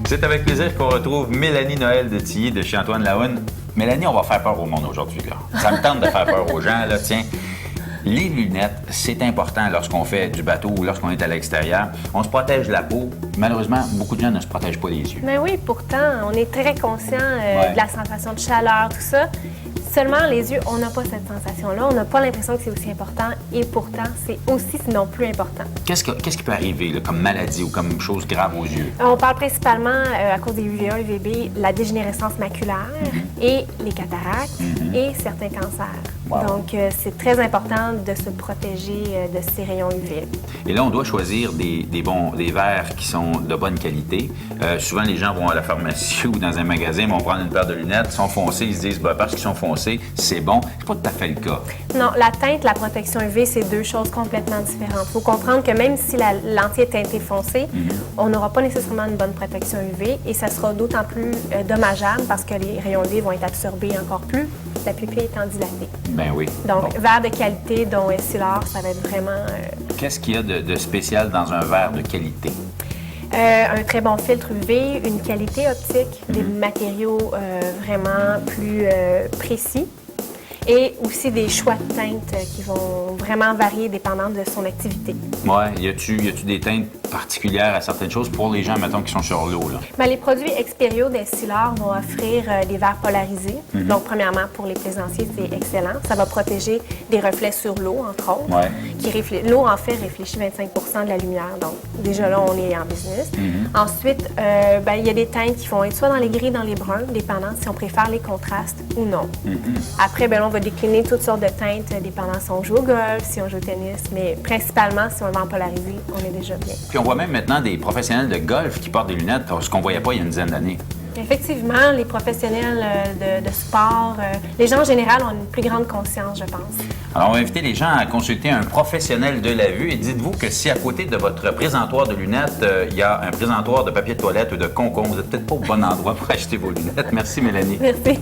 C'est avec plaisir qu'on retrouve Mélanie Noël de Tilly de chez Antoine Lahoune. Mélanie, on va faire peur au monde aujourd'hui, là. Ça me tente de faire peur aux gens, là. Tiens, les lunettes, c'est important lorsqu'on fait du bateau ou lorsqu'on est à l'extérieur. On se protège la peau. Malheureusement, beaucoup de gens ne se protègent pas les yeux. Mais oui, pourtant, on est très conscient de la sensation de chaleur, tout ça. Seulement, les yeux, on n'a pas cette sensation-là. On n'a pas l'impression que c'est aussi important et pourtant, c'est aussi, sinon plus important. Qu'est-ce qui peut arriver là, comme maladie ou comme chose grave aux yeux? On parle principalement, à cause des UVA, UVB, la dégénérescence maculaire et les cataractes et certains cancers. Wow. Donc, c'est très important de se protéger de ces rayons UV. Et là, on doit choisir des verres qui sont de bonne qualité. Souvent, les gens vont à la pharmacie ou dans un magasin, vont prendre une paire de lunettes, sont foncés, ils se disent, parce qu'ils sont foncés, c'est bon. C'est pas tout à fait le cas. Non, la teinte, la protection UV, c'est deux choses complètement différentes. Il faut comprendre que même si la lentille est teintée foncée, on n'aura pas nécessairement une bonne protection UV et ça sera d'autant plus dommageable parce que les rayons UV vont être absorbés encore plus, la pupille étant dilatée. Ben oui. Donc, verre de qualité, dont Essilor, ça va être vraiment... Qu'est-ce qu'il y a de spécial dans un verre de qualité? Un très bon filtre UV, une qualité optique, des matériaux vraiment plus précis et aussi des choix de teintes qui vont vraiment varier dépendant de son activité. Ouais, y a-tu des teintes particulières à certaines choses pour les gens, mettons, qui sont sur l'eau, là? Bien, les produits Experio d'Essilor vont offrir des verres polarisés. Donc, premièrement, pour les plaisanciers, c'est excellent. Ça va protéger des reflets sur l'eau, entre autres. Ouais. L'eau, en fait, réfléchit 25 de la lumière. Donc, déjà là, on est en business. Ensuite, il y a des teintes qui vont être soit dans les gris, dans les bruns, dépendant si on préfère les contrastes ou non. Après, on va décliner toutes sortes de teintes, dépendant si on joue au golf, si on joue au tennis. Mais principalement, si on va en polariser, on est déjà bien. Puis on voit même maintenant des professionnels de golf qui portent des lunettes, ce qu'on ne voyait pas il y a une dizaine d'années. Effectivement, les professionnels de sport, les gens en général ont une plus grande conscience, je pense. Alors, on va inviter les gens à consulter un professionnel de la vue et dites-vous que si à côté de votre présentoir de lunettes, il y a un présentoir de papier de toilette ou de concombre, vous n'êtes peut-être pas au bon endroit pour acheter vos lunettes. Merci, Mélanie. Merci.